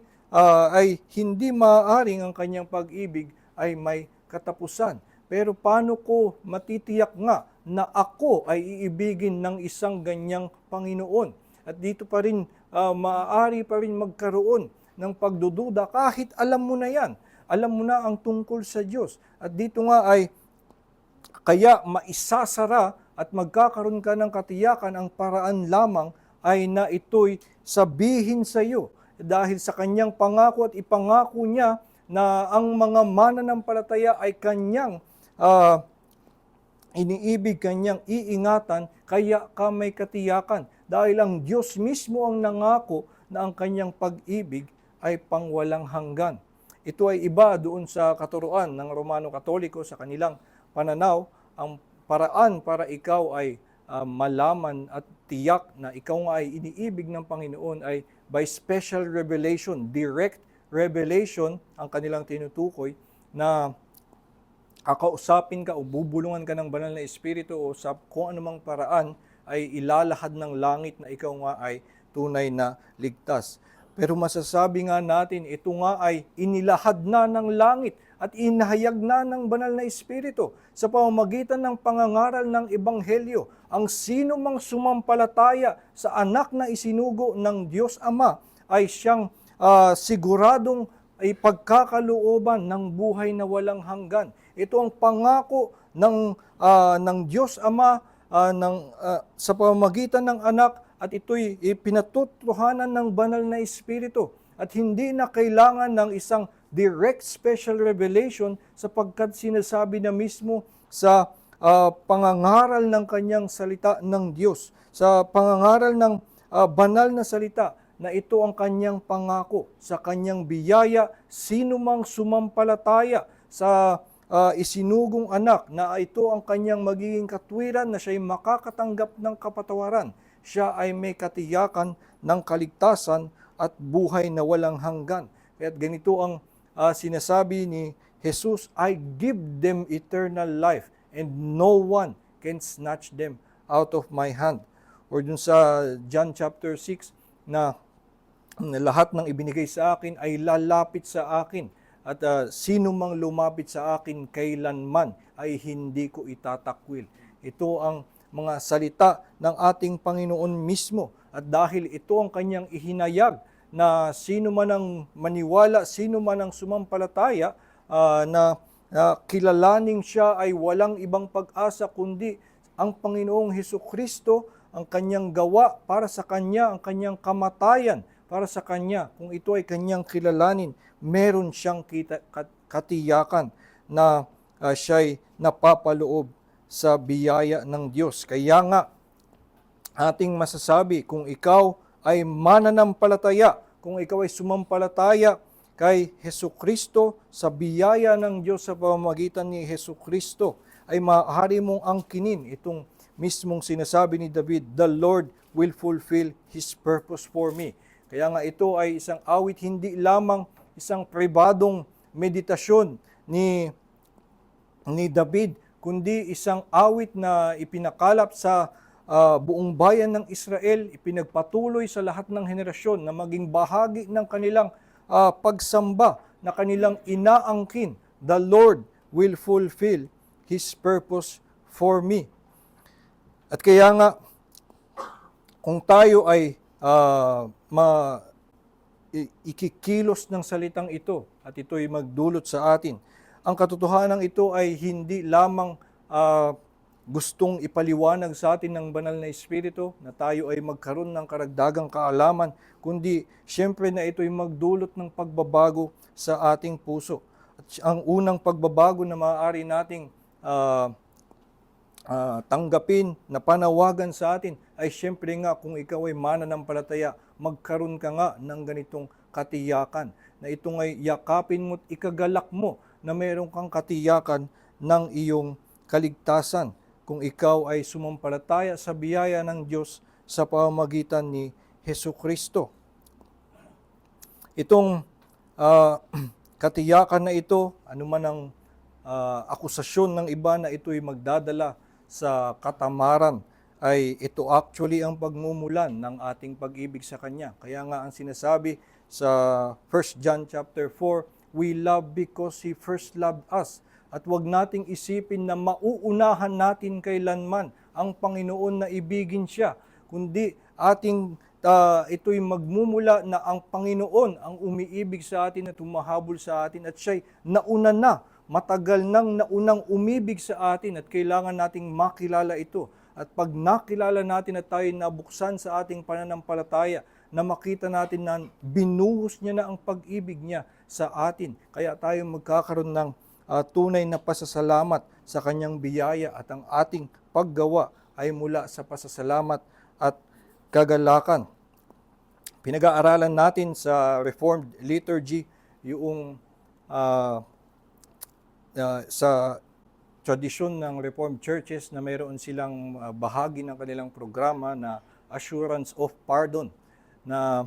ay hindi maaaring ang Kanyang pag-ibig ay may katapusan. Pero paano ko matitiyak nga na ako ay iibigin ng isang ganyang Panginoon? At dito pa rin, maaari pa rin magkaroon ng pagdududa kahit alam mo na yan. Alam mo na ang tungkol sa Diyos. At dito nga ay kaya maisasara at magkakaroon ka ng katiyakan, ang paraan lamang ay na ito'y sabihin sa iyo. Dahil sa kanyang pangako at ipangako niya na ang mga mananampalataya ay kanyang iniibig, kanyang iingatan, kaya ka may katiyakan. Dahil ang Diyos mismo ang nangako na ang kanyang pag-ibig ay pangwalang hanggan. Ito ay iba doon sa katuruan ng Romano Katoliko sa kanilang pananaw. Ang paraan para ikaw ay malaman at tiyak na ikaw nga ay iniibig ng Panginoon ay by special revelation, direct revelation ang kanilang tinutukoy na kakausapin ka o bubulungan ka ng banal na Espiritu o sa kung anumang paraan ay ilalahad ng langit na ikaw nga ay tunay na ligtas. Pero masasabi nga natin, ito nga ay inilahad na ng langit at inahayag na ng banal na Espiritu sa pamamagitan ng pangangaral ng Ebanghelyo. Ang sino mang sumampalataya sa anak na isinugo ng Diyos Ama ay siyang siguradong ay pagkakalooban ng buhay na walang hanggan. Ito ang pangako ng Diyos Ama sa pamamagitan ng anak, at ito'y pinatutuhanan ng banal na Espiritu. At hindi na kailangan ng isang direct special revelation sapagkat sinasabi na mismo sa pangangaral ng kanyang salita ng Diyos, sa pangangaral ng banal na salita, na ito ang kanyang pangako sa kanyang biyaya. Sino mang sumampalataya sa isinugong anak, na ito ang kanyang magiging katwiran, na siya'y makakatanggap ng kapatawaran. Siya ay may katiyakan ng kaligtasan at buhay na walang hanggan. Kaya ganito ang sinasabi ni Jesus, I give them eternal life and no one can snatch them out of my hand. Or dun sa John chapter 6 na lahat ng ibinigay sa akin ay lalapit sa akin. At sino mang lumapit sa akin kailanman ay hindi ko itatakwil. Ito ang mga salita ng ating Panginoon mismo. At dahil ito ang kanyang ihinayag na sino man ang maniwala, sino man ang sumampalataya, na kilalaning siya ay walang ibang pag-asa kundi ang Panginoong Hesukristo, ang kanyang gawa para sa kanya, ang kanyang kamatayan para sa kanya. Kung ito ay kanyang kilalanin, meron siyang katiyakan na siya'y napapaloob sa biyaya ng Diyos. Kaya nga, ating masasabi, kung ikaw ay mananampalataya, kung ikaw ay sumampalataya kay Hesukristo, sa biyaya ng Diyos sa pamamagitan ni Hesukristo, ay maaari mong angkinin itong mismong sinasabi ni David, "The Lord will fulfill His purpose for me." Kaya nga ito ay isang awit, hindi lamang isang pribadong meditasyon ni David, kundi isang awit na ipinakalap sa buong bayan ng Israel, ipinagpatuloy sa lahat ng henerasyon na maging bahagi ng kanilang pagsamba, na kanilang inaangkin, "The Lord will fulfill His purpose for me." At kaya nga, kung tayo ay ikikilos ng salitang ito at ito ay magdulot sa atin, ang katotohanan ito ay hindi lamang gustong ipaliwanag sa atin ng banal na Espiritu na tayo ay magkaroon ng karagdagang kaalaman, kundi siyempre na ito ay magdulot ng pagbabago sa ating puso. At ang unang pagbabago na maaari nating tanggapin na panawagan sa atin ay siyempre nga, kung ikaw ay mananampalataya, magkaroon ka nga ng ganitong katiyakan, na itong ay yakapin mo at ikagalak mo na mayroon kang katiyakan ng iyong kaligtasan kung ikaw ay sumampalataya sa biyaya ng Diyos sa pamamagitan ni Hesukristo. Itong katiyakan na ito, anuman ang akusasyon ng iba na ito'y magdadala sa katamaran, ay ito actually ang pagmumulan ng ating pag-ibig sa Kanya. Kaya nga ang sinasabi sa 1 John chapter 4, "We love because He first loved us." At huwag nating isipin na mauunahan natin kailanman ang Panginoon na ibigin siya, kundi ito'y magmumula na ang Panginoon ang umiibig sa atin at humahabol sa atin, at siya'y nauna na, matagal nang naunang umibig sa atin, at kailangan nating makilala ito. At pag nakilala natin at tayo nabuksan sa ating pananampalataya, na makita natin na binuhos niya na ang pag-ibig niya sa atin, kaya tayo magkakaroon ng tunay na pasasalamat sa kanyang biyaya, at ang ating paggawa ay mula sa pasasalamat at kagalakan. Pinag-aaralan natin sa Reformed Liturgy yung sa tradisyon ng Reformed Churches na mayroon silang bahagi ng kanilang programa na Assurance of Pardon, na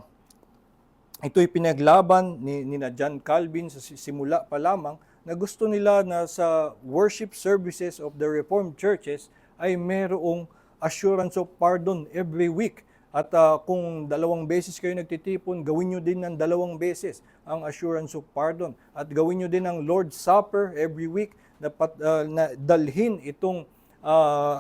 ito'y pinaglaban ni John Calvin sa simula pa lamang, na gusto nila na sa worship services of the Reformed Churches ay mayroong Assurance of Pardon every week. At kung 2 beses kayo nagtitipon, gawin nyo din ng 2 beses ang Assurance of Pardon. At gawin nyo din ang Lord's Supper every week, na dalhin itong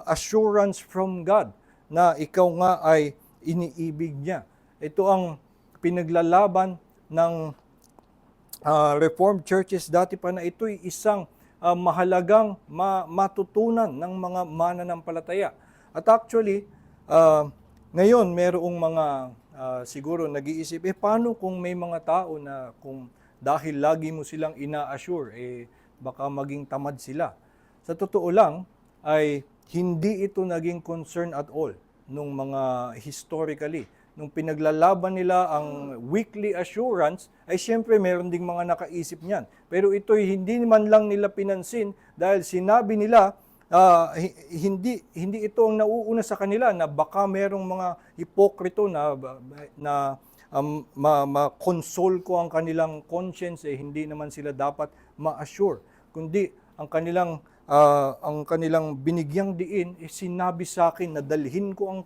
assurance from God na ikaw nga ay iniibig niya. Ito ang pinaglalaban ng Reformed Churches dati pa, na ito'y isang mahalagang matutunan ng mga mananampalataya. At actually, ngayon mayroong mga siguro nag-iisip, paano kung may mga tao na kung dahil lagi mo silang ina-assure, baka maging tamad sila. Sa totoo lang, ay hindi ito naging concern at all nung mga historically. Nung pinaglalaban nila ang weekly assurance, ay siyempre meron ding mga nakaisip niyan. Pero ito'y hindi man lang nila pinansin, dahil sinabi nila, hindi ito ang nauuna sa kanila, na baka merong mga hipokrito na ma-console ko ang kanilang conscience, hindi naman sila dapat ma-assure. Kundi ang kanilang binigyang diin, sinabi sa akin na dalhin ko ang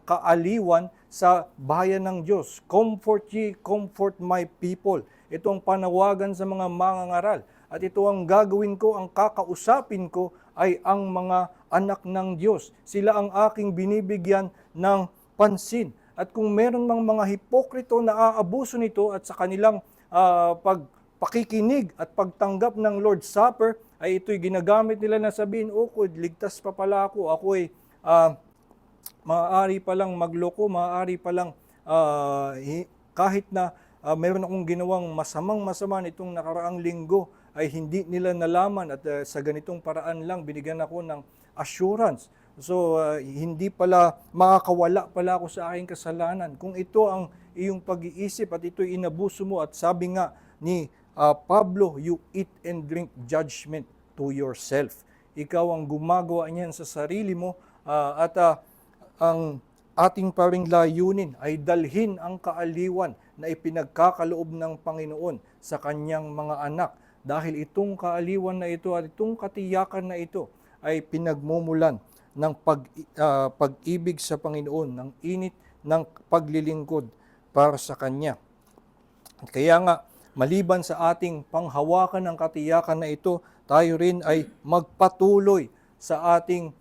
kaaliwan sa bayan ng Diyos. "Comfort ye, comfort my people." Ito ang panawagan sa mga mangangaral. At ito ang gagawin ko, ang kakausapin ko ay ang mga anak ng Diyos. Sila ang aking binibigyan ng pansin. At kung meron mang mga hipokrito na aabuso nito at sa kanilang pakikinig at pagtanggap ng Lord's Supper, ay ito'y ginagamit nila na sabihin, ligtas pa pala ako, ako'y maaari palang magloko, maaari palang kahit na meron akong ginawang masama nitong nakaraang linggo, ay hindi nila nalaman at sa ganitong paraan lang binigyan ako ng assurance. So, hindi pala, makakawala pala ako sa aking kasalanan. Kung ito ang iyong pag-iisip at ito'y inabuso mo, at sabi nga ni Pablo, you eat and drink judgment to yourself. Ikaw ang gumagawa niyan sa sarili mo, at ang ating paring layunin ay dalhin ang kaaliwan na ipinagkakaloob ng Panginoon sa kanyang mga anak. Dahil itong kaaliwan na ito at itong katiyakan na ito ay pinagmumulan ng pag-ibig sa Panginoon, ng init ng paglilingkod para sa Kanya. Kaya nga, maliban sa ating panghawakan ng katiyakan na ito, tayo rin ay magpatuloy sa ating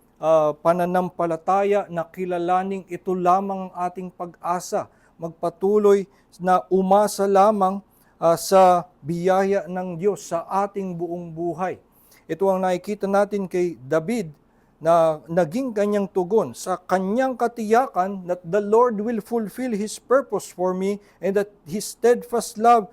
pananampalataya na kilalaning ito lamang ang ating pag-asa. Magpatuloy na umasa lamang sa biyaya ng Diyos sa ating buong buhay. Ito ang nakikita natin kay David na naging kanyang tugon sa kanyang katiyakan that the Lord will fulfill His purpose for me and that His steadfast love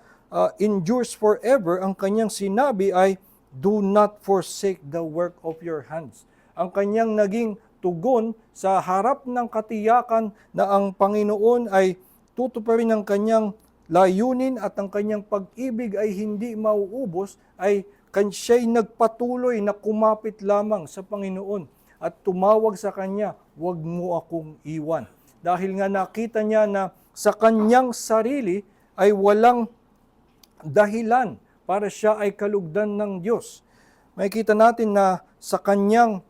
endures forever. Ang kanyang sinabi ay, do not forsake the work of your hands. Ang kanyang naging tugon sa harap ng katiyakan na ang Panginoon ay tutuparin ang kanyang layunin at ang kanyang pag-ibig ay hindi mauubos, ay siya'y nagpatuloy na kumapit lamang sa Panginoon at tumawag sa Kanya, huwag mo akong iwan. Dahil nga nakita niya na sa kanyang sarili ay walang dahilan para siya ay kalugdan ng Diyos. Makikita natin na sa kanyang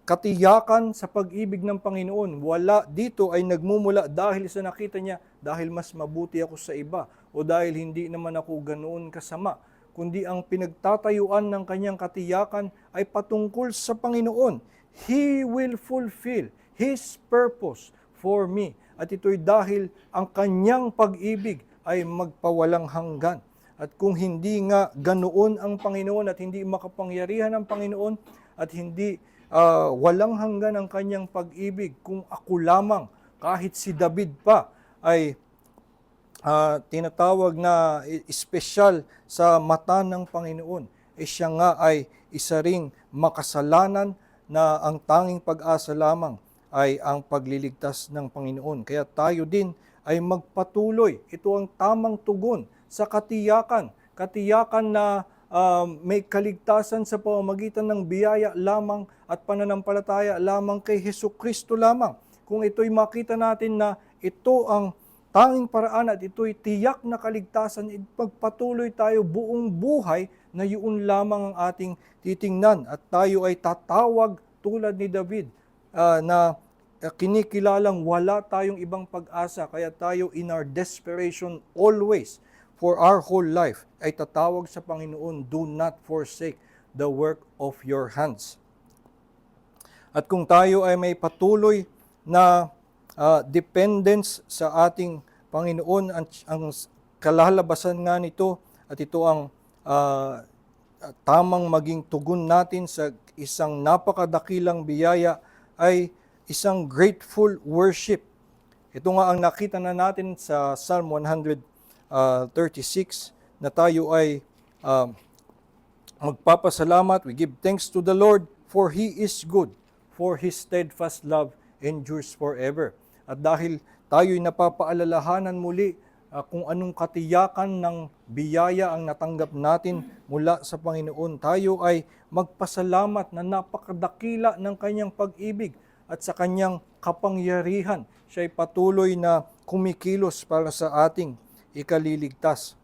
katiyakan sa pag-ibig ng Panginoon, wala dito ay nagmumula dahil sa nakita niya, dahil mas mabuti ako sa iba o dahil hindi naman ako ganoon kasama, kundi ang pinagtatayuan ng kanyang katiyakan ay patungkol sa Panginoon. He will fulfill His purpose for me. At ito'y dahil ang kanyang pag-ibig ay magpawalang hanggan. At kung hindi nga ganoon ang Panginoon at hindi makapangyarihan ang Panginoon at hindi walang hanggan ang kanyang pag-ibig, kung ako lamang, kahit si David pa, ay tinatawag na espesyal sa mata ng Panginoon, siya nga ay isa ring makasalanan na ang tanging pag-asa lamang ay ang pagliligtas ng Panginoon. Kaya tayo din ay magpatuloy. Ito ang tamang tugon sa katiyakan. Katiyakan na may kaligtasan sa pamamagitan ng biyaya lamang at pananampalataya lamang kay Hesukristo lamang. Kung ito'y makita natin na ito ang tanging paraan at ito'y tiyak na kaligtasan, pagpatuloy tayo buong buhay na yun lamang ang ating titingnan. At tayo ay tatawag tulad ni David na kinikilalang wala tayong ibang pag-asa, kaya tayo in our desperation always for our whole life ay tatawag sa Panginoon, do not forsake the work of your hands. At kung tayo ay may patuloy na dependence sa ating Panginoon, ang kalalabasan nga nito at ito ang tamang maging tugon natin sa isang napakadakilang biyaya ay isang grateful worship. Ito nga ang nakita na natin sa Psalm 136 na tayo ay magpapasalamat. We give thanks to the Lord for He is good, for His steadfast love endures forever. At dahil tayo'y napapaalalahanan muli kung anong katiyakan ng biyaya ang natanggap natin mula sa Panginoon, tayo ay magpasalamat na napakadakila ng kanyang pag-ibig at sa kanyang kapangyarihan. Siya'y patuloy na kumikilos para sa ating ikaliligtas.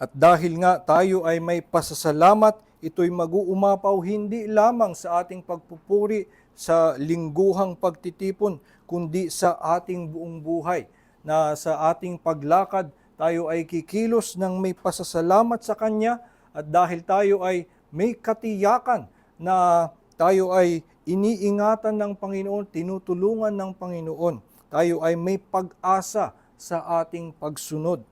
At dahil nga tayo ay may pasasalamat, ito'y mag-uumapaw hindi lamang sa ating pagpupuri sa lingguhang pagtitipon, kundi sa ating buong buhay. Na sa ating paglakad, tayo ay kikilos ng may pasasalamat sa Kanya, at dahil tayo ay may katiyakan na tayo ay iniingatan ng Panginoon, tinutulungan ng Panginoon. Tayo ay may pag-asa sa ating pagsunod.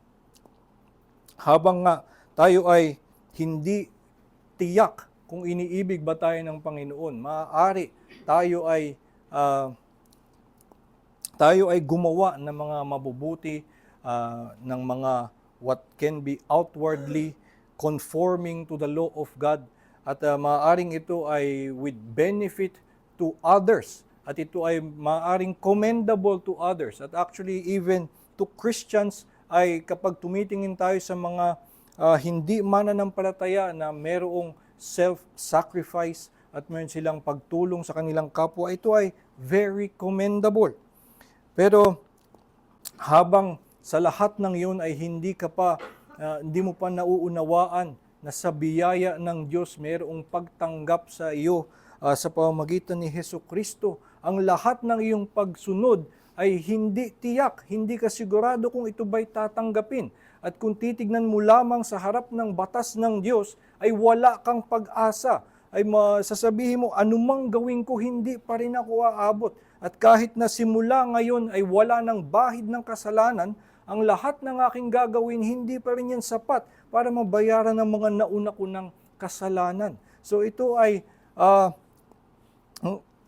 Habang nga tayo ay hindi tiyak kung iniibig ba tayo ng Panginoon, maaari tayo ay gumawa ng mga mabubuti, ng mga what can be outwardly conforming to the law of God, at maaaring ito ay with benefit to others, at ito ay maaaring commendable to others, at actually even to Christians ay kapag tumitingin tayo sa mga hindi mananampalataya na merong self-sacrifice at meron silang pagtulong sa kanilang kapwa, ito ay very commendable. Pero habang sa lahat ng iyon ay hindi mo pa nauunawaan na sa biyaya ng Diyos mayroong pagtanggap sa iyo sa pamamagitan ni Hesukristo, ang lahat ng iyong pagsunod ay hindi tiyak, hindi ka sigurado kung ito ba'y tatanggapin. At kung titignan mo lamang sa harap ng batas ng Diyos, ay wala kang pag-asa. Ay sasabihin mo, anumang gawin ko, hindi pa rin ako aabot. At kahit na simula ngayon ay wala ng bahid ng kasalanan, ang lahat ng aking gagawin, hindi pa rin yan sapat para mabayaran ng mga nauna ko ng kasalanan. So ito ay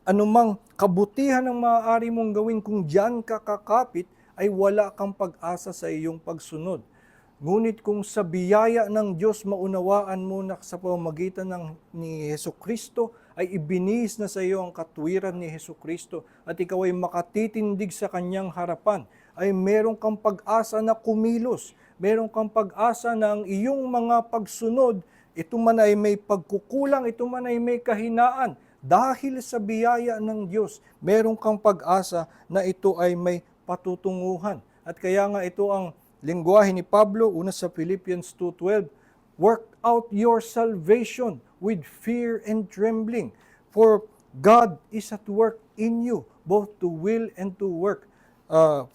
anumang kabutihan ang maaari mong gawin kung diyan ka kakapit, ay wala kang pag-asa sa iyong pagsunod. Ngunit kung sa biyaya ng Diyos maunawaan mo na sa pamamagitan ni Hesukristo, ay ibinihis na sa iyo ang katwiran ni Hesukristo at ikaw ay makatitindig sa kanyang harapan, ay meron kang pag-asa na kumilos, meron kang pag-asa na ang iyong mga pagsunod, ito man ay may pagkukulang, ito man ay may kahinaan, dahil sa biyaya ng Diyos, meron kang pag-asa na ito ay may patutunguhan. At kaya nga ito ang lingwahe ni Pablo, una sa Philippians 2:12, work out your salvation with fear and trembling, for God is at work in you, both to will and to work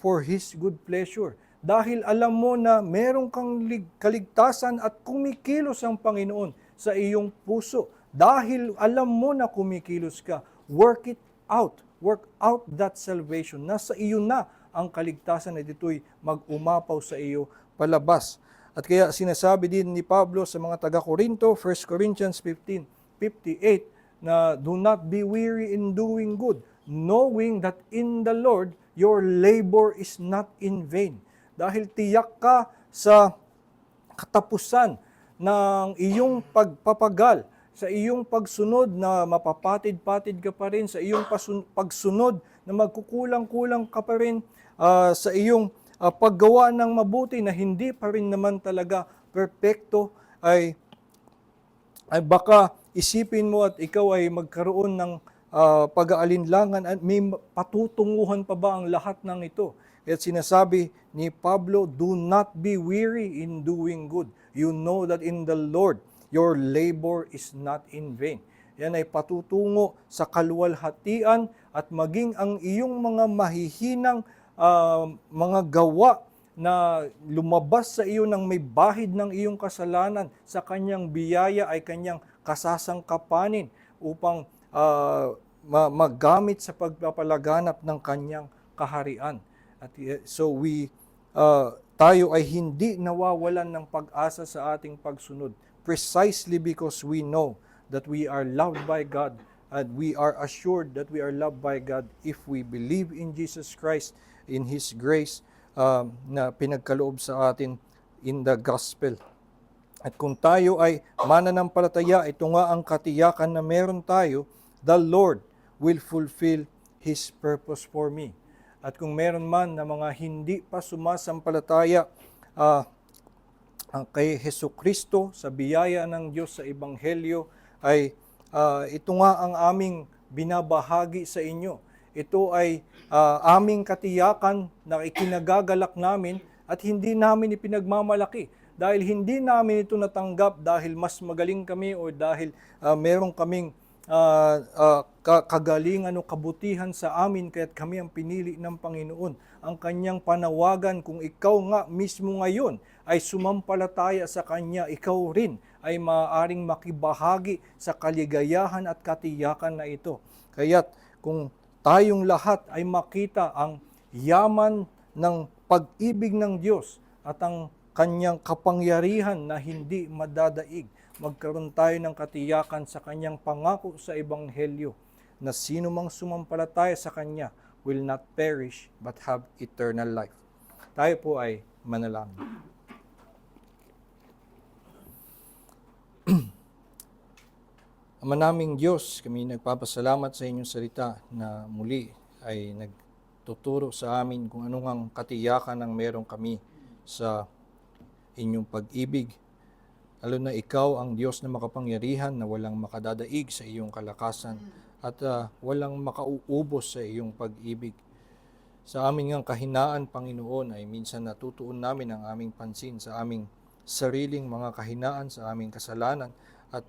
for His good pleasure. Dahil alam mo na meron kang kaligtasan at kumikilos ang Panginoon sa iyong puso. Dahil alam mo na kumikilos ka, work it out. Work out that salvation. Nasa iyo na ang kaligtasan na dito'y mag-umapaw sa iyo palabas. At kaya sinasabi din ni Pablo sa mga taga-Korinto, 1 Corinthians 15:58, na do not be weary in doing good, knowing that in the Lord your labor is not in vain. Dahil tiyak ka sa katapusan ng iyong pagpapagal, sa iyong pagsunod na mapapatid-patid ka pa rin, sa iyong pagsunod na magkukulang-kulang ka pa rin, sa iyong paggawa ng mabuti na hindi pa rin naman talaga perpekto, ay baka isipin mo at ikaw ay magkaroon ng pag-aalinlangan at may patutunguhan pa ba ang lahat ng ito. At sinasabi ni Pablo, do not be weary in doing good. You know that in the Lord, your labor is not in vain. Yan ay patutungo sa kaluwalhatian at maging ang iyong mga mahihinang mga gawa na lumabas sa iyo ng may bahid ng iyong kasalanan, sa kanyang biyaya ay kanyang kasasangkapanin upang magamit sa pagpapalaganap ng kanyang kaharian. At so tayo ay hindi nawawalan ng pag-asa sa ating pagsunod, precisely because we know that we are loved by God, and we are assured that we are loved by God if we believe in Jesus Christ, in His grace na pinagkaloob sa atin in the gospel. At kung tayo ay mananampalataya, ito nga ang katiyakan na meron tayo, the Lord will fulfill His purpose for me. At kung meron man na mga hindi pa sumasampalataya kay Hesukristo sa biyaya ng Diyos sa Ebanghelyo, ay ito nga ang aming binabahagi sa inyo. Ito ay aming katiyakan na ikinagagalak namin at hindi namin ipinagmamalaki. Dahil hindi namin ito natanggap dahil mas magaling kami o dahil meron kaming kagalingan o kabutihan sa amin kaya't kami ang pinili ng Panginoon. Ang kanyang panawagan, kung ikaw nga mismo ngayon ay sumampalataya sa Kanya, ikaw rin ay maaaring makibahagi sa kaligayahan at katiyakan na ito. Kaya't kung tayong lahat ay makita ang yaman ng pag-ibig ng Diyos at ang kanyang kapangyarihan na hindi madadaig, magkaroon tayo ng katiyakan sa kanyang pangako sa Ebanghelyo na sino mang sumampalataya sa kanya will not perish but have eternal life. Tayo po ay manalangin. Ama naming Diyos, kami nagpapasalamat sa inyong salita na muli ay nagtuturo sa amin kung anong katiyakan ang meron kami sa inyong pag-ibig. Lalo na ikaw ang Diyos na makapangyarihan na walang makadadaig sa iyong kalakasan at walang makauubos sa iyong pag-ibig. Sa aming ang kahinaan, Panginoon, ay minsan natutuon namin ang aming pansin sa aming sariling mga kahinaan, sa aming kasalanan at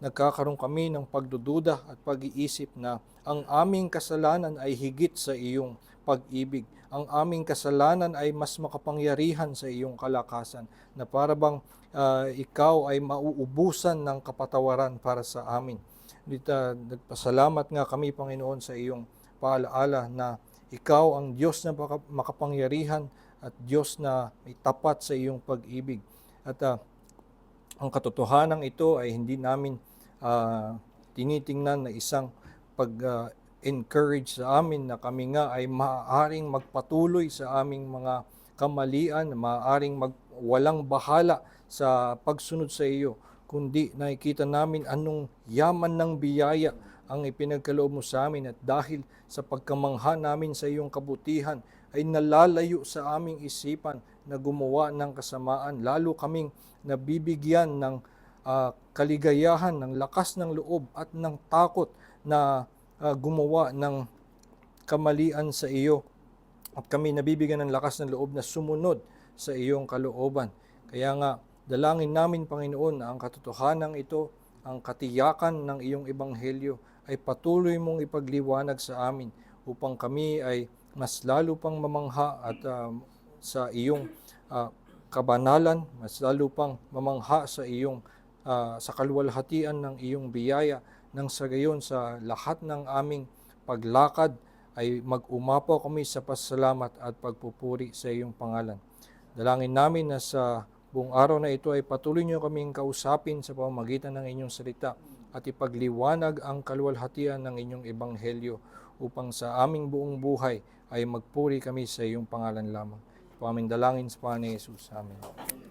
nagkakaroon kami ng pagdududa at pag-iisip na ang aming kasalanan ay higit sa iyong pag-ibig. Ang aming kasalanan ay mas makapangyarihan sa iyong kalakasan na para bang ikaw ay mauubusan ng kapatawaran para sa amin. Nagpasalamat nga kami, Panginoon, sa iyong paalaala na ikaw ang Diyos na makapangyarihan at Diyos na may tapat sa iyong pag-ibig. At ang katotohanan ito ay hindi namin tinitingnan na isang pag-encourage sa amin na kami nga ay maaaring magpatuloy sa aming mga kamalian, maaaring walang bahala sa pagsunod sa iyo, kundi nakikita namin anong yaman ng biyaya ang ipinagkaloob mo sa amin at dahil sa pagkamangha namin sa iyong kabutihan ay nalalayo sa aming isipan na gumawa ng kasamaan. Lalo kaming nabibigyan ng kaligayahan, ng lakas ng loob at ng takot na gumawa ng kamalian sa iyo. At kami nabibigyan ng lakas ng loob na sumunod sa iyong kalooban. Kaya nga, dalangin namin, Panginoon, na ang katotohanan ito, ang katiyakan ng iyong ebanghelyo ay patuloy mong ipagliwanag sa amin upang kami ay mas lalo pang mamangha at sa iyong kabanalan, mas lalo pang mamangha sa iyong sa kaluwalhatian ng iyong biyaya nang sa gayon sa lahat ng aming paglakad ay mag-umapaw kami sa pasalamat at pagpupuri sa iyong pangalan. Dalangin namin na sa buong araw na ito ay patuloy niyo kaming kausapin sa pamamagitan ng inyong salita at ipagliwanag ang kaluwalhatian ng inyong ebanghelyo upang sa aming buong buhay ay magpuri kami sa iyong pangalan lamang. Po aming dalangin sa Panginoon Jesus. Amen.